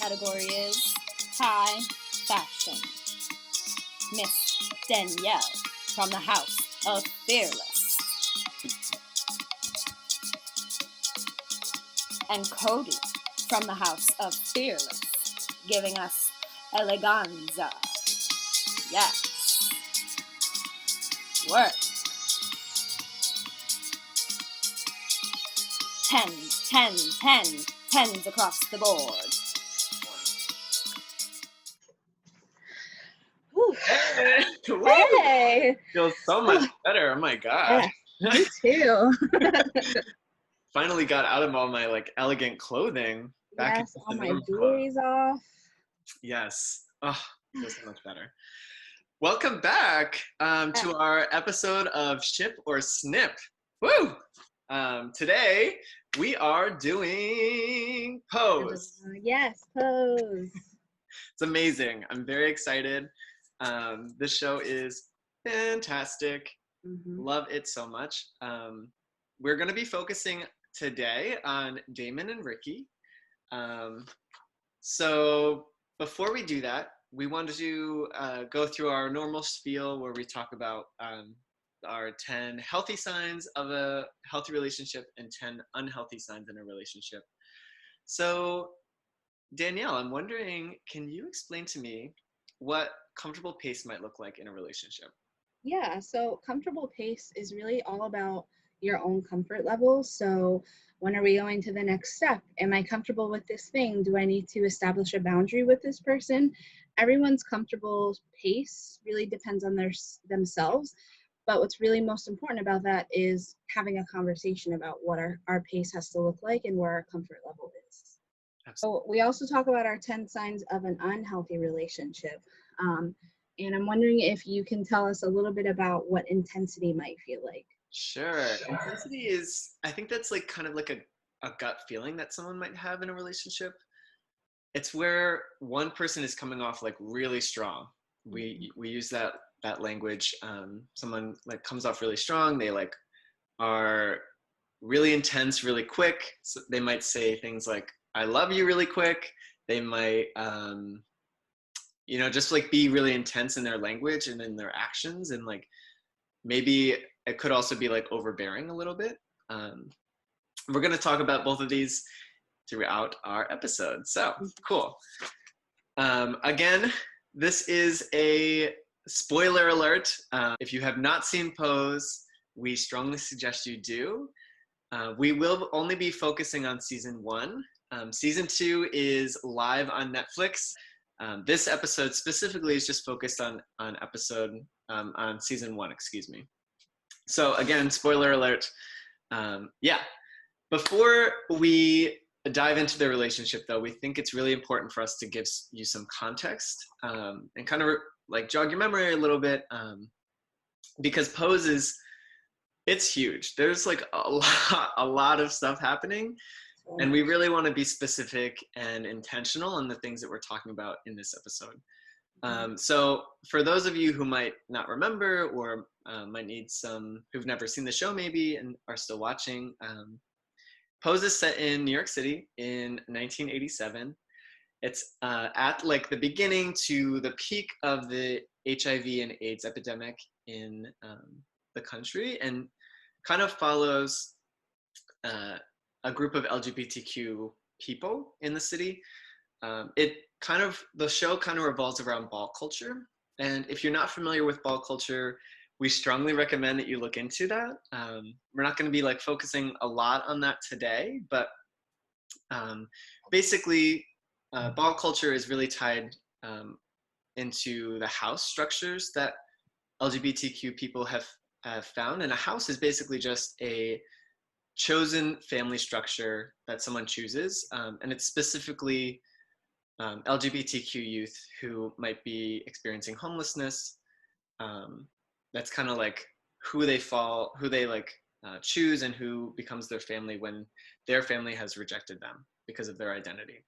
category is high fashion. Miss Danielle from the House of Fearless. And Cody from the House of Fearless, giving us eleganza. Yes. Work. 10s across the board. Hey! Hey! Feels so much better. Oh my gosh. Yeah, me too. Finally got out of all my like elegant clothing. Back Yes, into all the my normal jewelry's off. Yes. Oh, feels so much better. Welcome back to our episode of Ship or Snip. Woo! Today we are doing Pose. Yes, pose. It's amazing. I'm very excited. This show is fantastic. Love it so much. We're going to be focusing today on Damon and Ricky. So before we do that, we wanted to go through our normal spiel where we talk about our 10 healthy signs of a healthy relationship and 10 unhealthy signs in a relationship. So Danielle, I'm wondering, can you explain to me what comfortable pace might look like in a relationship? Yeah, so comfortable pace is really all about your own comfort level. So when are we going to the next step? Am I comfortable with this thing? Do I need to establish a boundary with this person? Everyone's comfortable pace really depends on themselves. But what's really most important about that is having a conversation about what our pace has to look like and where our comfort level is. Absolutely. So we also talk about our 10 signs of an unhealthy relationship. And I'm wondering if you can tell us a little bit about what intensity might feel like. Sure. Intensity is, I think that's like kind of like a gut feeling that someone might have in a relationship. It's where one person is coming off like really strong. We use that language. Someone like comes off really strong. They like are really intense, really quick. So they might say things like, I love you really quick. They might, just like be really intense in their language and in their actions. And like, maybe it could also be like overbearing a little bit. We're going to talk about both of these throughout our episode. So cool. Again, this is a spoiler alert. If you have not seen Pose, we strongly suggest you do. We will only be focusing on season 1. Season 2 is live on Netflix. This episode specifically is just focused on season 1, excuse me. So again, spoiler alert. Before we dive into the relationship though, we think it's really important for us to give you some context and kind of like jog your memory a little bit because Pose it's huge. There's like a lot of stuff happening. And we really want to be specific and intentional in the things that we're talking about in this episode. So for those of you who might not remember or might need who've never seen the show maybe and are still watching, Pose is set in New York City in 1987. It's at like the beginning to the peak of the HIV and AIDS epidemic in the country and kind of follows a group of LGBTQ people in the city. The show kind of revolves around ball culture. And if you're not familiar with ball culture, we strongly recommend that you look into that. We're not going to be like focusing a lot on that today, but basically ball culture is really tied into the house structures that LGBTQ people have found. And a house is basically just a chosen family structure that someone chooses, and it's specifically LGBTQ youth who might be experiencing homelessness. That's kind of like who they choose and who becomes their family when their family has rejected them because of their identity.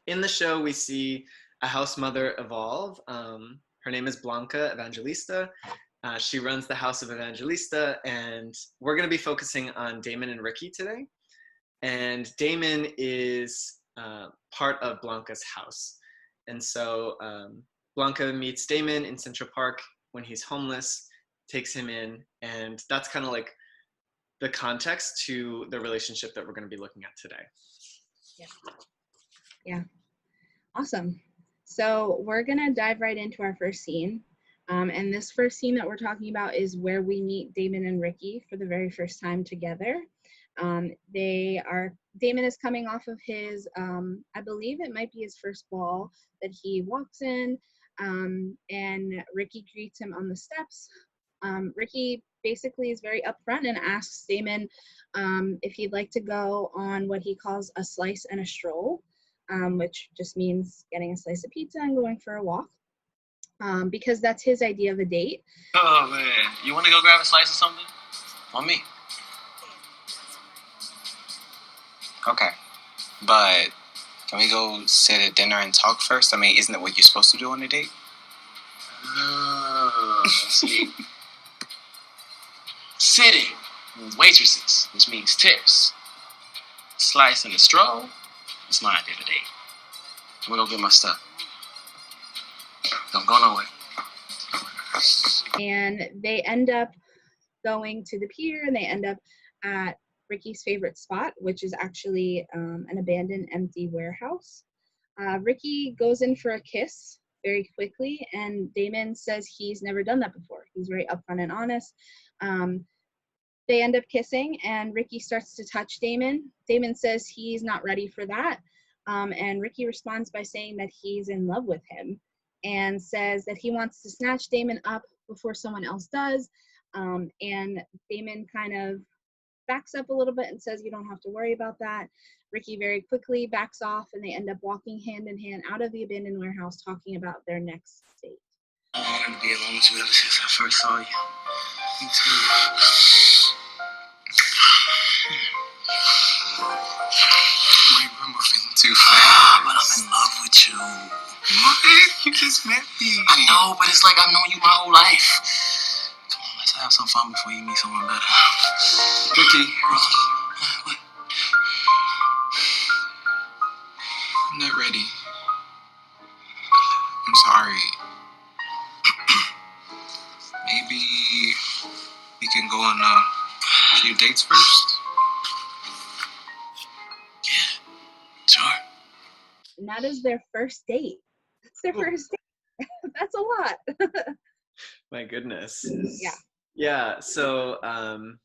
In the show, we see a house mother evolve. Her name is Blanca Evangelista. She runs the House of Evangelista, and we're going to be focusing on Damon and Ricky today. And Damon is part of Blanca's house. And so Blanca meets Damon in Central Park when he's homeless, takes him in, and that's kind of like the context to the relationship that we're going to be looking at today. Yeah. Awesome. So we're going to dive right into our first scene. And this first scene that we're talking about is where we meet Damon and Ricky for the very first time together. Damon is coming off of his, I believe it might be his first ball that he walks in, and Ricky greets him on the steps. Ricky basically is very upfront and asks Damon if he'd like to go on what he calls a slice and a stroll, which just means getting a slice of pizza and going for a walk, because that's his idea of a date. Oh, man. You want to go grab a slice of something? On me. Okay. But can we go sit at dinner and talk first? I mean, isn't that what you're supposed to do on a date? See. Sitting means waitresses, which means tips. Slice and a stroll, it's my idea of a date. I'm gonna go get my stuff. Don't go nowhere. And they end up going to the pier, and they end up at Ricky's favorite spot, which is actually an abandoned empty warehouse. Ricky goes in for a kiss very quickly, and Damon says he's never done that before. He's very upfront and honest. They end up kissing, and Ricky starts to touch Damon. Damon says he's not ready for that, and Ricky responds by saying that he's in love with him, and says that he wants to snatch Damon up before someone else does. And Damon kind of backs up a little bit and says, you don't have to worry about that. Ricky very quickly backs off, and they end up walking hand in hand out of the abandoned warehouse, talking about their next date. I wanted to be alone with you ever since I first saw you. Me too. My room moving too fast. But I'm in love with you. What? You just met me. I know, but it's like I've known you my whole life. Come on, let's have some fun before you meet someone better. Ricky. What? I'm not ready. I'm sorry. Maybe we can go on a few dates first? Yeah, sure. And that is their first date. That's their first date. That's a lot. My goodness. Yeah. Yeah. So I'm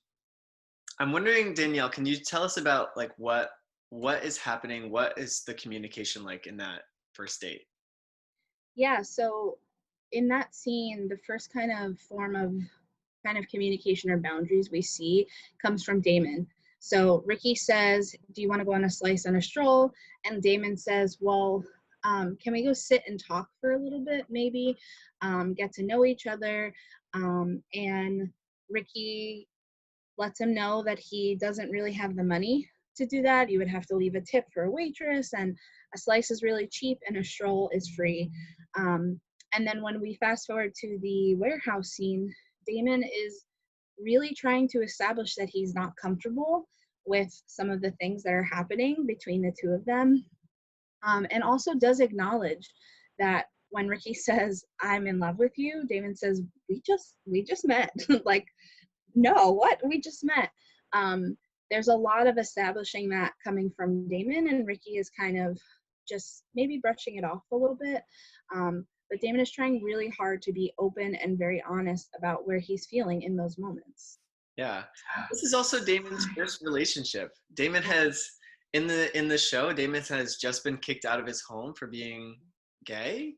wondering, Danielle, can you tell us about like what is happening? What is the communication like in that first date? Yeah, so in that scene, the first kind of form of communication or boundaries we see comes from Damon. So Ricky says, do you want to go on a slice and a stroll? And Damon says, well, can we go sit and talk for a little bit, maybe, get to know each other? And Ricky lets him know that he doesn't really have the money to do that. You would have to leave a tip for a waitress, and a slice is really cheap and a stroll is free. And then when we fast forward to the warehouse scene, Damon is really trying to establish that he's not comfortable with some of the things that are happening between the two of them, and also does acknowledge that when Ricky says, I'm in love with you, Damon says, we just met. Like, no, what? We just met. There's a lot of establishing that coming from Damon, and Ricky is kind of just maybe brushing it off a little bit. But Damon is trying really hard to be open and very honest about where he's feeling in those moments. Yeah. This is also Damon's first relationship. Damon has, in the show, Damon has just been kicked out of his home for being gay,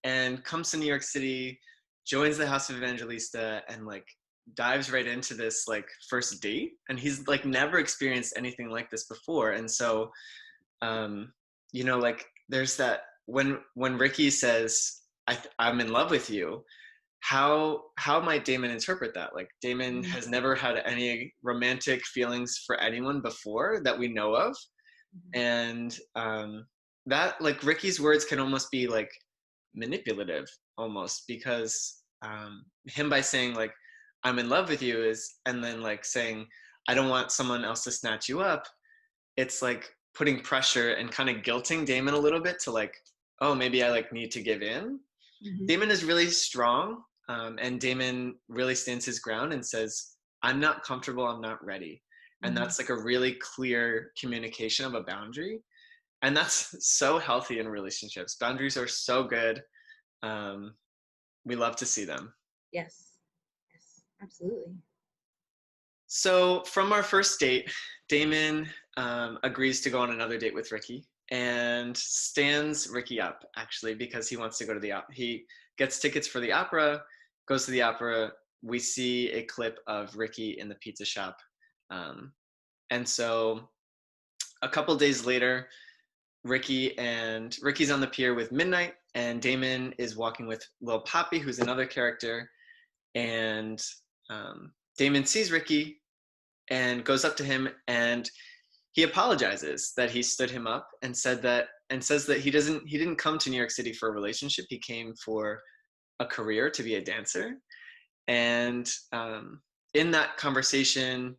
and comes to New York City, joins the House of Evangelista, and like dives right into this like first date. And he's like never experienced anything like this before. And so, you know, like there's that when Ricky says, I'm in love with you, how might Damon interpret that? Like Damon has never had any romantic feelings for anyone before that we know of. And that like Ricky's words can almost be like manipulative almost, because him by saying like, I'm in love with you and then like saying, I don't want someone else to snatch you up. It's like putting pressure and kind of guilting Damon a little bit to like, oh, maybe I like need to give in. Mhm. Damon is really strong, and Damon really stands his ground and says, I'm not comfortable, I'm not ready. And Mhm. that's like a really clear communication of a boundary. And that's so healthy in relationships. Boundaries are so good. We love to see them. Yes. Yes, absolutely. So from our first date, Damon agrees to go on another date with Ricky and stands Ricky up, actually, because he wants to go to the opera. He gets tickets for the opera, goes to the opera. We see a clip of Ricky in the pizza shop. And so a couple days later, Ricky's on the pier with Midnight, and Damon is walking with Lil Poppy, who's another character. And Damon sees Ricky and goes up to him, and he apologizes that he stood him up and says that he didn't come to New York City for a relationship. He came for a career, to be a dancer. And in that conversation,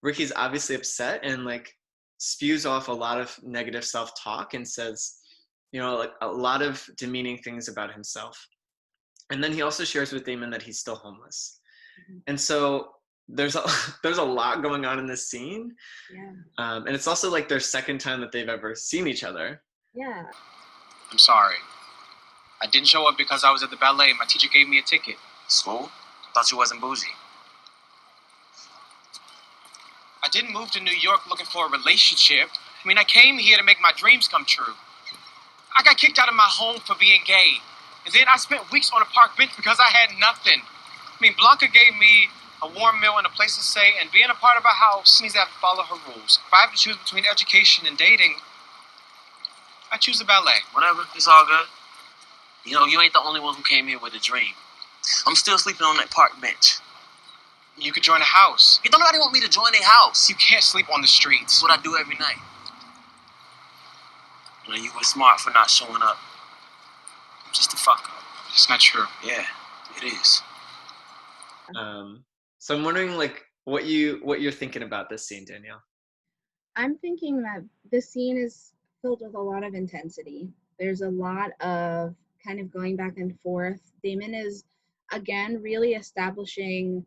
Ricky's obviously upset and like spews off a lot of negative self-talk and says, like a lot of demeaning things about himself. And then he also shares with Damon that he's still homeless. Mhm. And so there's a there's a lot going on in this scene. Yeah. And it's also like their second time that they've ever seen each other. Yeah. I'm sorry. I didn't show up because I was at the ballet. My teacher gave me a ticket. School? Thought you wasn't bougie. I didn't move to New York looking for a relationship. I mean, I came here to make my dreams come true. I got kicked out of my home for being gay. And then I spent weeks on a park bench because I had nothing. I mean, Blanca gave me a warm meal and a place to stay, and being a part of a house means I have to follow her rules. If I have to choose between education and dating, I choose the ballet. Whatever, it's all good. You ain't the only one who came here with a dream. I'm still sleeping on that park bench. You could join a house. Don't nobody want me to join their house. You can't sleep on the streets. That's what I do every night. You were smart for not showing up. Just a fuck up. It's not true. Yeah, it is. So I'm wondering like what you're thinking about this scene, Danielle. I'm thinking that this scene is filled with a lot of intensity. There's a lot of kind of going back and forth. Damon is, again, really establishing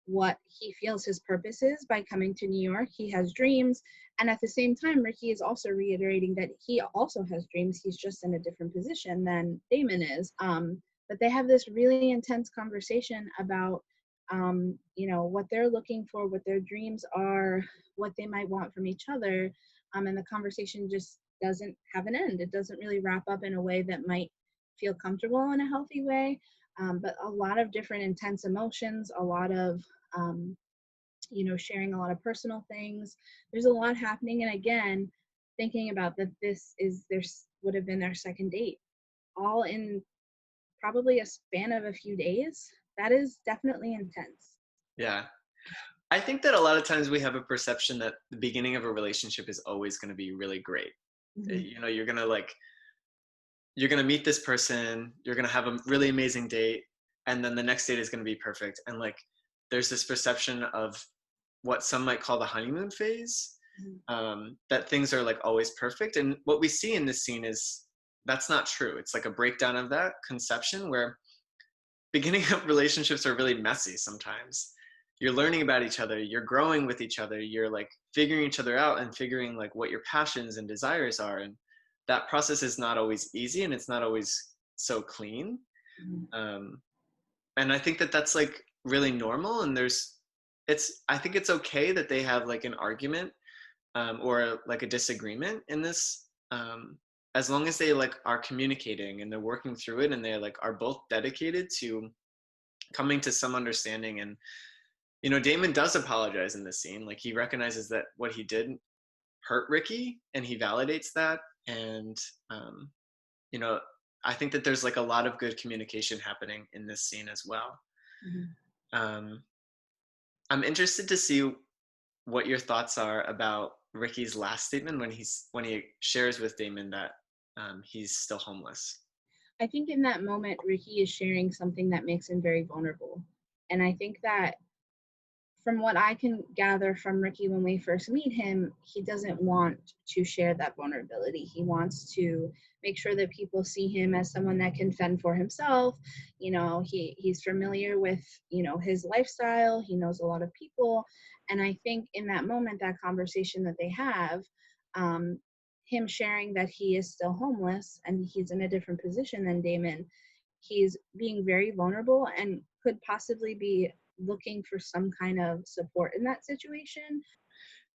what he feels his purpose is by coming to New York. He has dreams. And at the same time, Ricky is also reiterating that he also has dreams. He's just in a different position than Damon is. But they have this really intense conversation about what they're looking for, what their dreams are, what they might want from each other. And the conversation just doesn't have an end. It doesn't really wrap up in a way that might feel comfortable in a healthy way. But a lot of different intense emotions, a lot of, sharing a lot of personal things. There's a lot happening. And again, thinking about that would have been their second date, all in probably a span of a few days. That is definitely intense. Yeah. I think that a lot of times we have a perception that the beginning of a relationship is always going to be really great. Mm-hmm. You're going to meet this person, you're going to have a really amazing date, and then the next date is going to be perfect. And like there's this perception of what some might call the honeymoon phase, that things are like always perfect. And what we see in this scene is that's not true. It's like a breakdown of that conception where beginning of relationships are really messy sometimes. You're learning about each other, you're growing with each other, you're like figuring each other out and figuring like what your passions and desires are. And that process is not always easy, and it's not always so clean. And I think that that's like really normal. And I think it's okay that they have like an argument or like a disagreement in this, as long as they like are communicating and they're working through it, and they like are both dedicated to coming to some understanding. And Damon does apologize in this scene. Like he recognizes that what he did hurt Ricky, and he validates that. And I think that there's like a lot of good communication happening in this scene as well. Mm-hmm. I'm interested to see what your thoughts are about Ricky's last statement when he shares with Damon that he's still homeless. I think in that moment, Ricky is sharing something that makes him very vulnerable. And I think that from what I can gather from Ricky when we first meet him, he doesn't want to share that vulnerability. He wants to make sure that people see him as someone that can fend for himself. He's familiar with, his lifestyle. He knows a lot of people. And I think in that moment, that conversation that they have, him sharing that he is still homeless and he's in a different position than Damon, he's being very vulnerable and could possibly be looking for some kind of support in that situation.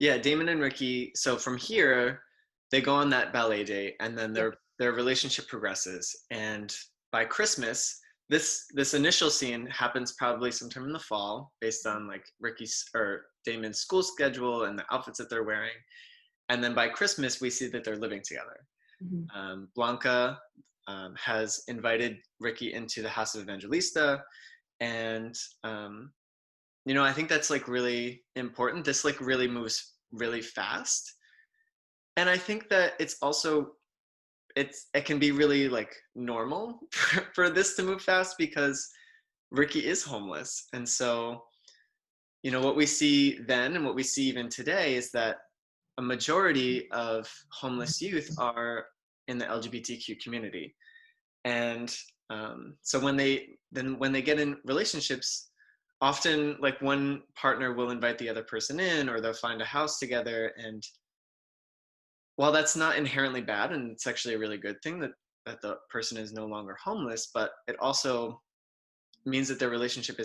Yeah, Damon and Ricky. So from here, they go on that ballet date, and then their relationship progresses. And by Christmas, this initial scene happens probably sometime in the fall, based on like Ricky's or Damon's school schedule and the outfits that they're wearing. And then by Christmas, we see that they're living together. Blanca has invited Ricky into the house of Evangelista, and I think that's like really important. This like really moves really fast, and I think that it's also it can be really like normal for this to move fast because Ricky is homeless, and so what we see then and what we see even today is that a majority of homeless youth are in the LGBTQ community. And so when they get in relationships, often like one partner will invite the other person in, or they'll find a house together. And while that's not inherently bad, and it's actually a really good thing that the person is no longer homeless, but it also means that their relationship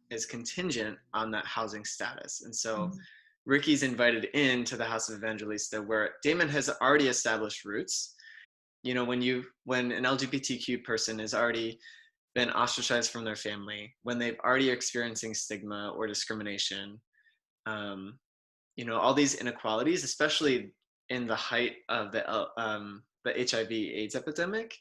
is contingent on that housing status. And so Ricky's invited into the house of Evangelista, where Damon has already established roots. When an LGBTQ person has already been ostracized from their family, when they've already experiencing stigma or discrimination, all these inequalities, especially in the height of the HIV/AIDS epidemic,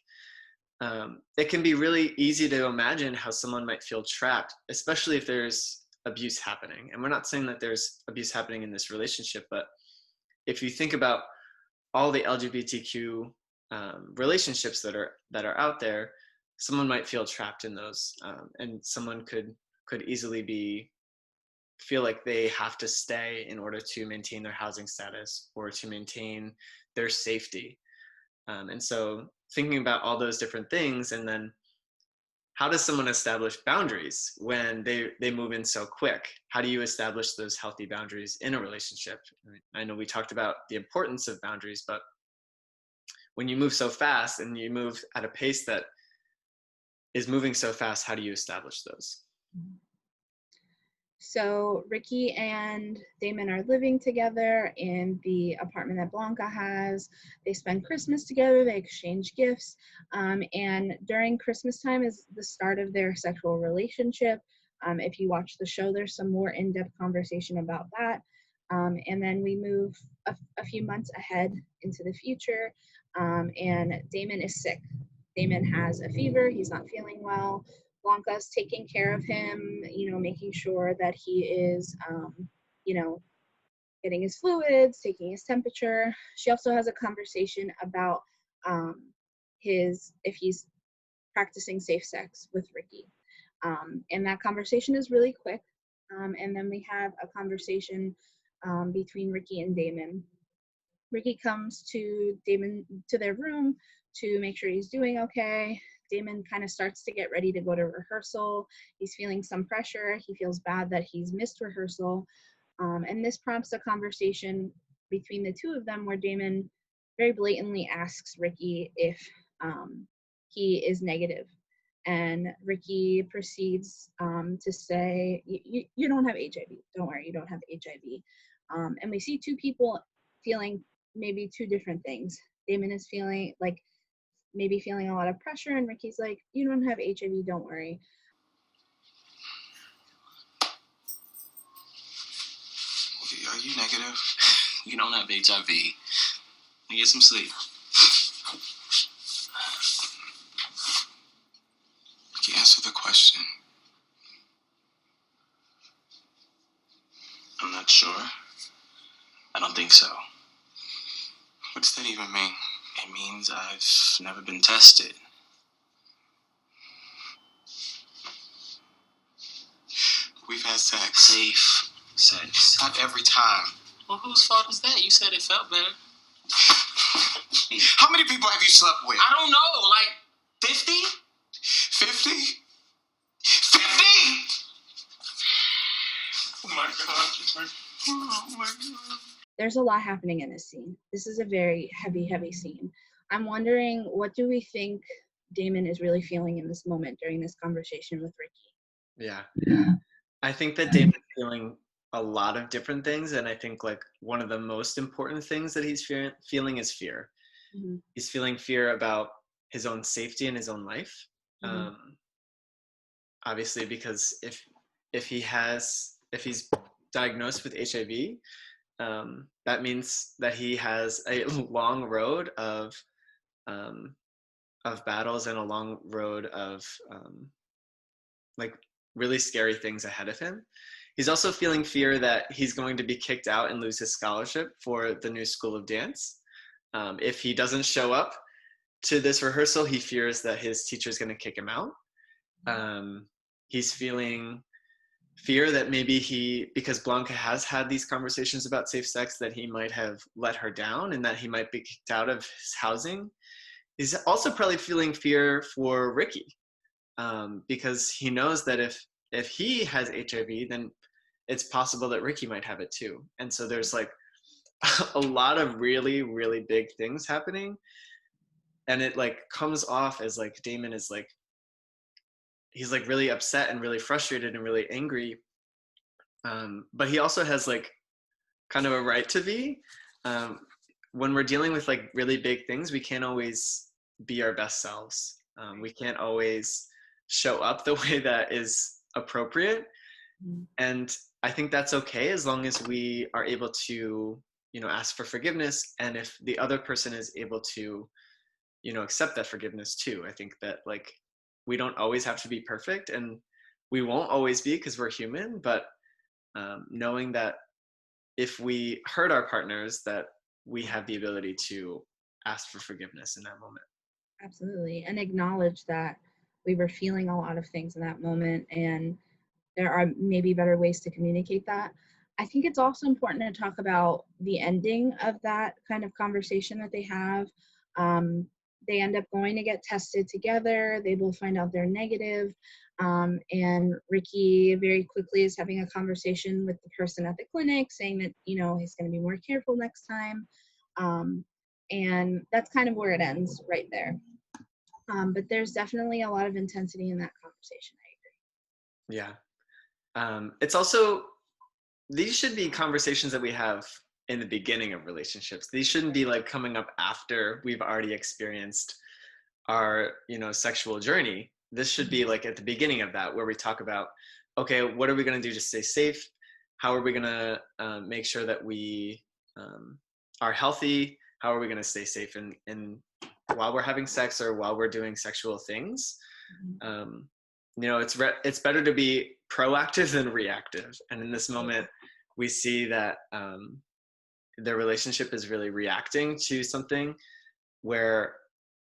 it can be really easy to imagine how someone might feel trapped, especially if there's abuse happening. And we're not saying that there's abuse happening in this relationship, but if you think about all the LGBTQ relationships that are out there, someone might feel trapped in those, and someone could easily feel like they have to stay in order to maintain their housing status or to maintain their safety. And so thinking about all those different things, and then how does someone establish boundaries when they move in so quick? How do you establish those healthy boundaries in a relationship? I know we talked about the importance of boundaries, but when you move so fast and you move at a pace that is moving so fast, how do you establish those? So Ricky and Damon are living together in the apartment that Blanca has. They spend Christmas together, they exchange gifts, and during Christmas time is the start of their sexual relationship. If you watch the show, there's some more in-depth conversation about that. And then we move a few months ahead into the future, and Damon is sick. Damon has a fever, he's not feeling well. Blanca's taking care of him, making sure that he is, getting his fluids, taking his temperature. She also has a conversation about if he's practicing safe sex with Ricky. And that conversation is really quick. And then we have a conversation between Ricky and Damon. Ricky comes to their room to make sure he's doing okay. Damon kind of starts to get ready to go to rehearsal. He's feeling some pressure. He feels bad that he's missed rehearsal. And this prompts a conversation between the two of them where Damon very blatantly asks Ricky if he is negative. And Ricky proceeds to say, you don't have HIV. Don't worry, you don't have HIV. And we see two people feeling maybe two different things. Damon is feeling like maybe feeling a lot of pressure, and Ricky's like, you don't have HIV, don't worry. Are you negative? You don't have HIV. And get some sleep. Can you answer the question? I'm not sure. I don't think so. What does that even mean? It means I've never been tested. We've had sex. Safe. Sex. Not every time. Well, whose fault is that? You said it felt better. How many people have you slept with? I don't know, like 50? 50? 50? Oh my God. Oh my God. There's a lot happening in this scene. This is a very heavy, heavy scene. I'm wondering, what do we think Damon is really feeling in this moment during this conversation with Ricky? Yeah. I think that Damon's feeling a lot of different things, and I think like one of the most important things that he's feeling is fear. Mm-hmm. He's feeling fear about his own safety in his own life. Mm-hmm. Obviously, because if he's diagnosed with HIV, that means that he has a long road of battles and a long road of like really scary things ahead of him. He's also feeling fear that he's going to be kicked out and lose his scholarship for the new school of dance. If he doesn't show up to this rehearsal, he fears that his teacher is going to kick him out. He's feeling fear that maybe because Blanca has had these conversations about safe sex, that he might have let her down and that he might be kicked out of his housing. He's also probably feeling fear for Ricky, because he knows that if he has HIV, then it's possible that Ricky might have it too. And so there's like a lot of really, really big things happening. And it like comes off as like Damon is like, he's like really upset and really frustrated and really angry. But he also has like kind of a right to be. When we're dealing with like really big things, we can't always be our best selves. We can't always show up the way that is appropriate. And I think that's okay as long as we are able to, ask for forgiveness. And if the other person is able to, accept that forgiveness too. I think that like we don't always have to be perfect, and we won't always be because we're human, but knowing that if we hurt our partners, that we have the ability to ask for forgiveness in that moment. Absolutely. And acknowledge that we were feeling a lot of things in that moment, and there are maybe better ways to communicate that. I think it's also important to talk about the ending of that kind of conversation that they have. They end up going to get tested together. They both find out they're negative. And Ricky very quickly is having a conversation with the person at the clinic saying that, he's going to be more careful next time. And that's kind of where it ends right there. But there's definitely a lot of intensity in that conversation. I agree. Yeah. It's also, these should be conversations that we have in the beginning of relationships. These shouldn't be like coming up after we've already experienced our, sexual journey. This should be like at the beginning of that, where we talk about, okay, what are we going to do to stay safe? How are we going to make sure that we are healthy? How are we going to stay safe in while we're having sex or while we're doing sexual things? It's better to be proactive than reactive. And in this moment, we see that the relationship is really reacting to something where,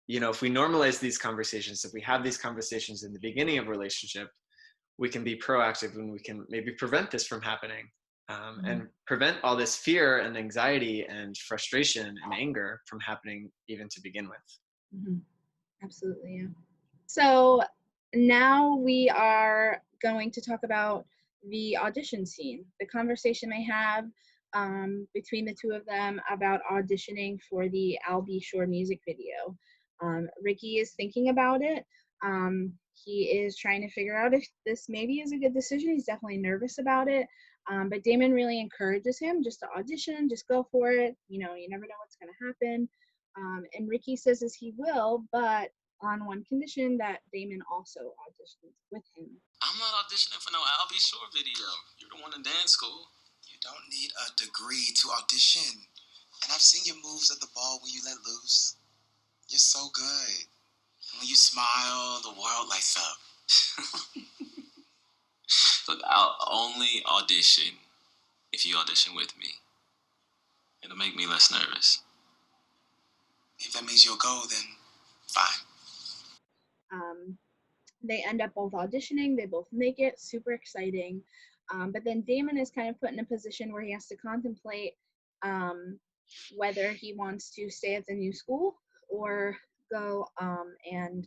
if we normalize these conversations, if we have these conversations in the beginning of a relationship, we can be proactive and we can maybe prevent this from happening, and prevent all this fear and anxiety and frustration and anger from happening even to begin with. Mm-hmm. Absolutely, yeah. So now we are going to talk about the audition scene, the conversation they have between the two of them about auditioning for the I'll Be Sure music video. Ricky is thinking about it. He is trying to figure out if this maybe is a good decision. He's definitely nervous about it. But Damon really encourages him just to audition, just go for it. You never know what's going to happen. And Ricky says as he will, but on one condition, that Damon also auditions with him. I'm not auditioning for no I'll Be Sure video. You're the one in dance school. You don't need a degree to audition. And I've seen your moves at the ball when you let loose. You're so good. And when you smile, the world lights up. Look, I'll only audition if you audition with me. It'll make me less nervous. If that means you'll go, then fine. They end up both auditioning. They both make it. Super exciting. But then Damon is kind of put in a position where he has to contemplate whether he wants to stay at the new school or go and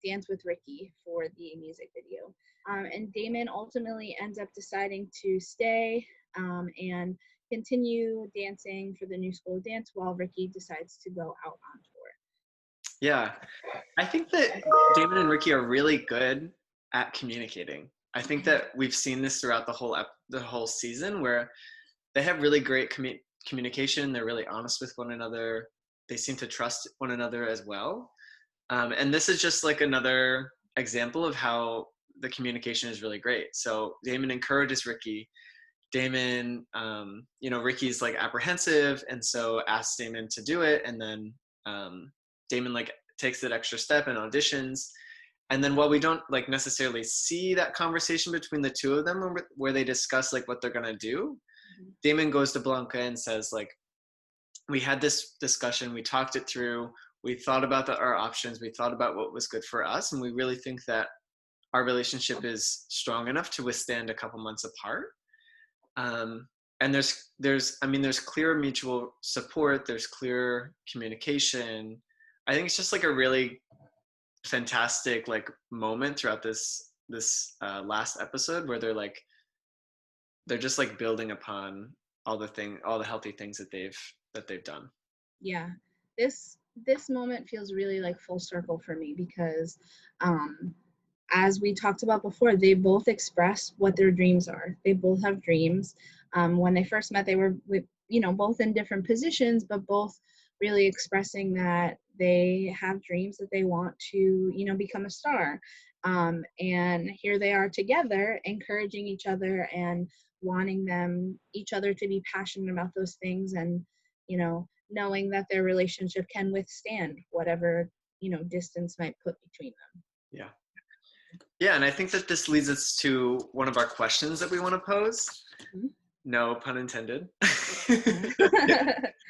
dance with Ricky for the music video. And Damon ultimately ends up deciding to stay and continue dancing for the new school dance while Ricky decides to go out on tour. Yeah, I think that Damon and Ricky are really good at communicating. I think that we've seen this throughout the whole season, where they have really great communication. They're really honest with one another. They seem to trust one another as well. And this is just like another example of how the communication is really great. So Damon encourages Ricky. Damon, Ricky's like apprehensive, and so asks Damon to do it. And then Damon like takes that extra step and auditions. And then while we don't like necessarily see that conversation between the two of them where they discuss like what they're gonna do, Damon goes to Blanca and says like, we had this discussion, we talked it through, we thought about our options, we thought about what was good for us, and we really think that our relationship is strong enough to withstand a couple months apart. And there's clear mutual support, there's clear communication. I think it's just like a really fantastic like moment throughout this last episode where they're just like building upon all the healthy things that they've done. Yeah, this moment feels really like full circle for me because as we talked about before, they both express what their dreams are. They both have dreams. When they first met, they were both in different positions, but both really expressing that they have dreams that they want to become a star. And here they are together, encouraging each other and wanting each other to be passionate about those things, and knowing that their relationship can withstand whatever distance might put between them. Yeah, and I think that this leads us to one of our questions that we want to pose. Mm-hmm. No pun intended.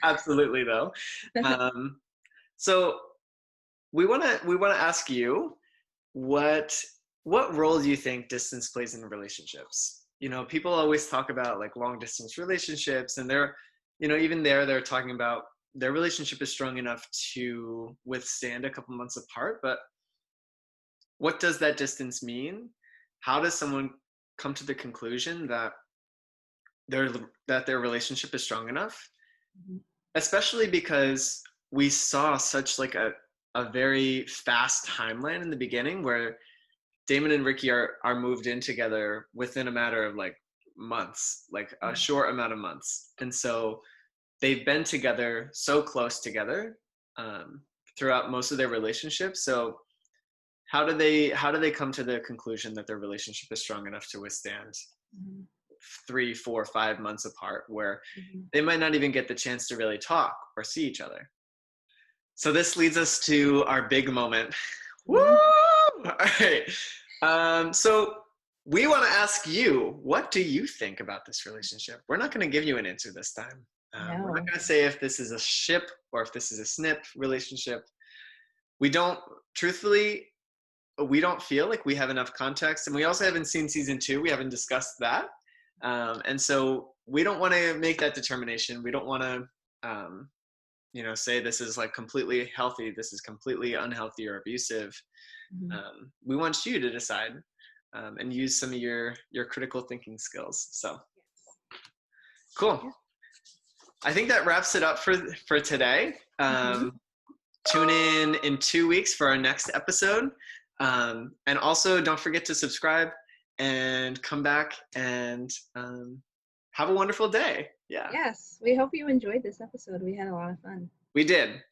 Absolutely though. So we want to ask you what role do you think distance plays in relationships? People always talk about like long distance relationships, and they're talking about their relationship is strong enough to withstand a couple months apart, but what does that distance mean? How does someone come to the conclusion that their relationship is strong enough? Mm-hmm. Especially because we saw such like a very fast timeline in the beginning where Damon and Ricky are moved in together within a matter of like months, like a short amount of months. And so they've been together, so close together throughout most of their relationship. So how do they come to the conclusion that their relationship is strong enough to withstand 3, 4, 5 months apart, where they might not even get the chance to really talk or see each other? So this leads us to our big moment. Woo! All right. So we want to ask you, what do you think about this relationship? We're not going to give you an answer this time. No. We're not going to say if this is a ship or if this is a snip relationship. Truthfully, we don't feel like we have enough context, and we also haven't seen season 2. We haven't discussed that. And so we don't want to make that determination. We don't want to, say this is like completely healthy, this is completely unhealthy or abusive. We want you to decide and use some of your critical thinking skills. So cool. I think that wraps it up for today. Tune in 2 weeks for our next episode. And also don't forget to subscribe and come back and have a wonderful day. Yeah. Yes, we hope you enjoyed this episode. We had a lot of fun. We did.